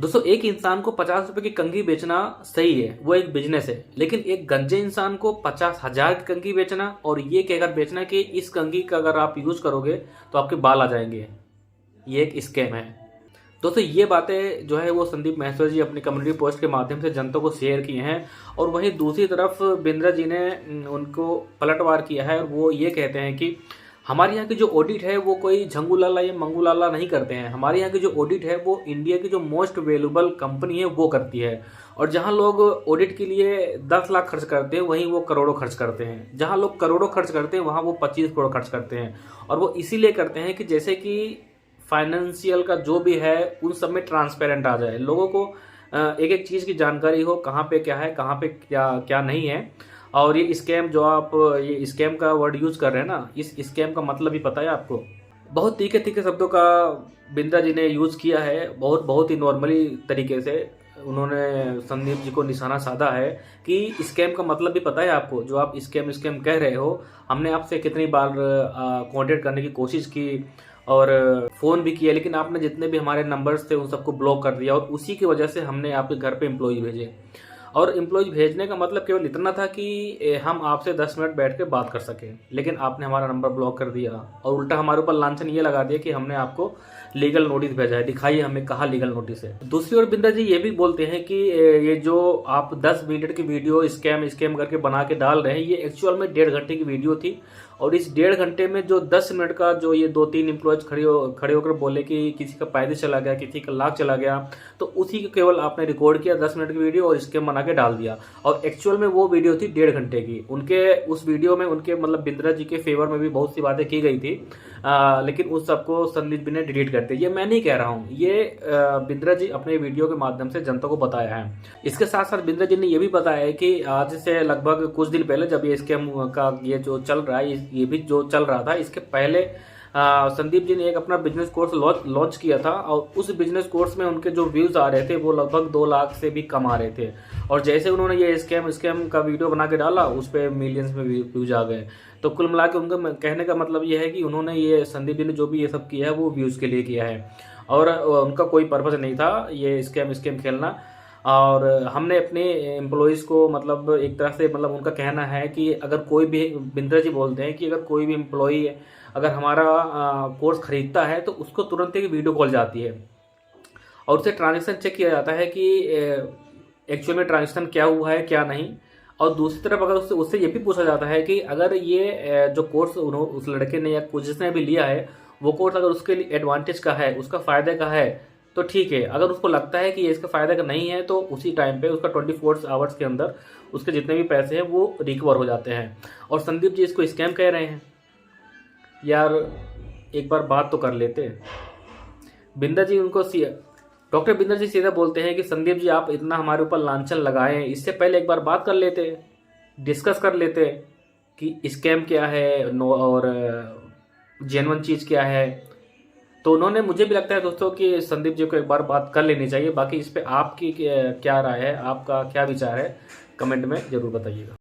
दोस्तों, एक इंसान को 50 रुपए की कंघी बेचना सही है, वो एक बिजनेस है। लेकिन एक गंजे इंसान को 50,000 की कंघी बेचना और ये कहकर बेचना कि इस कंघी का अगर आप यूज करोगे तो आपके बाल आ जाएंगे, ये एक स्कैम है। दोस्तों, ये बातें जो है वो संदीप माहेश्वर जी अपनी कम्युनिटी पोस्ट के माध्यम से जनता को शेयर किए हैं। और वहीं दूसरी तरफ बिंद्रा जी ने उनको पलटवार किया है और वो ये कहते हैं कि हमारे यहाँ की जो ऑडिट है वो कोई झंगू लाला या मंगू लाला नहीं करते हैं। हमारे यहाँ की जो ऑडिट है वो इंडिया की जो मोस्ट वैल्यूएबल कंपनी है वो करती है। और जहाँ लोग ऑडिट के लिए 10 लाख खर्च करते हैं वहीं वो करोड़ों खर्च करते हैं। जहाँ लोग करोड़ों खर्च करते हैं वहाँ वो 25 करोड़ खर्च करते हैं। और वो इसीलिए करते हैं कि जैसे कि फाइनेंशियल का जो भी है उन सब में ट्रांसपेरेंट आ जाए, लोगों को एक एक चीज़ की जानकारी हो, कहाँ पे क्या है, कहाँ पे क्या क्या नहीं है। और ये स्कैम जो आप ये स्कैम का वर्ड यूज कर रहे हैं ना, इस स्कैम का मतलब ही पता है आपको? बहुत तीखे तीखे शब्दों का बिंद्रा जी ने यूज किया है, बहुत बहुत ही नॉर्मली तरीके से उन्होंने संदीप जी को निशाना साधा है कि स्कैम का मतलब भी पता है आपको? जो आप स्कैम स्कैम कह रहे हो, हमने आपसे कितनी बार कांटेक्ट करने की कोशिश की और फ़ोन भी किया, लेकिन आपने जितने भी हमारे नंबर्स थे उन सबको ब्लॉक कर दिया। और उसी की वजह से हमने आपके घर पे एम्प्लॉय भेजे। और एम्प्लॉयज भेजने का मतलब केवल इतना था कि हम आपसे 10 मिनट बैठ के बात कर सकें, लेकिन आपने हमारा नंबर ब्लॉक कर दिया और उल्टा हमारे ऊपर लांछन ये लगा दिया कि हमने आपको लीगल नोटिस भेजा है। दिखाइए हमें कहाँ लीगल नोटिस है। दूसरी ओर बिंद्रा जी ये भी बोलते हैं कि ये जो आप 10 मिनट की वीडियो स्कैम स्कैम करके बना के डाल रहे हैं, ये एक्चुअल में 1.5 घंटे की वीडियो थी। और इस 1.5 घंटे में जो 10 मिनट का जो ये 2-3 एम्प्लॉयज खड़े होकर बोले कि किसी का पैदल चला गया, किसी का लाख चला गया, तो उसी को केवल आपने रिकॉर्ड किया 10 मिनट की वीडियो और स्कैम बना के डाल दिया। और एक्चुअल में वो वीडियो थी 1.5 घंटे की। उनके उस वीडियो में उनके मतलब बिंद्रा जी के फेवर में भी बहुत सी बातें की गई थी, लेकिन उस सबको संदीप जी ने डिलीट कर दिया। ये मैं नहीं कह रहा हूँ, ये बिंद्रा जी अपने वीडियो के माध्यम से जनता को बताया है। इसके साथ साथ बिंद्रा जी ने ये भी बताया है कि आज से लगभग कुछ दिन पहले जब ये स्कैम का ये जो चल रहा है, ये भी जो चल रहा था, इसके पहले संदीप जी ने एक अपना बिजनेस कोर्स लॉन्च किया था। और उस बिजनेस कोर्स में उनके जो व्यूज आ रहे थे वो लगभग 2 लाख से भी कम आ रहे थे। और जैसे उन्होंने ये स्कैम का वीडियो बना के डाला, उस पर मिलियंस में व्यूज आ गए। तो कुल मिला के उनका कहने का मतलब ये है कि उन्होंने ये संदीप जी ने जो भी ये सब किया है वो व्यूज के लिए किया है और उनका कोई पर्पज नहीं था ये स्कैम खेलना। और हमने अपने एम्प्लॉयज़ को मतलब एक तरह से मतलब उनका कहना है कि अगर कोई भी, बिंद्रा जी बोलते हैं कि अगर कोई भी एम्प्लॉई अगर हमारा कोर्स खरीदता है तो उसको तुरंत एक वीडियो कॉल जाती है और उससे ट्रांजेक्शन चेक किया जाता है कि एक्चुअल में ट्रांजेक्शन क्या हुआ है क्या नहीं। और दूसरी तरफ अगर उससे उससे ये भी पूछा जाता है कि अगर ये जो कोर्स उस लड़के ने या जिसने भी लिया है वो कोर्स अगर उसके लिए एडवांटेज का है, उसका फ़ायदे का है तो ठीक है। अगर उसको लगता है कि ये इसका फ़ायदा का नहीं है तो उसी टाइम पे उसका 24 आवर्स के अंदर उसके जितने भी पैसे हैं वो रिकवर हो जाते हैं। और संदीप जी इसको स्कैम कह रहे हैं। यार एक बार बात तो कर लेते। बिंद्रा जी उनको डॉक्टर बिंद्रा जी सीधा बोलते हैं कि संदीप जी आप इतना हमारे ऊपर लांछन लगाए, इससे पहले एक बार बात कर लेते, डिस्कस कर लेते कि स्कैम क्या है और जेन्युइन चीज़ क्या है। तो उन्होंने, मुझे भी लगता है दोस्तों कि संदीप जी को एक बार बात कर लेनी चाहिए। बाकी इस पे आपकी क्या राय है, आपका क्या विचार है, कमेंट में ज़रूर बताइएगा।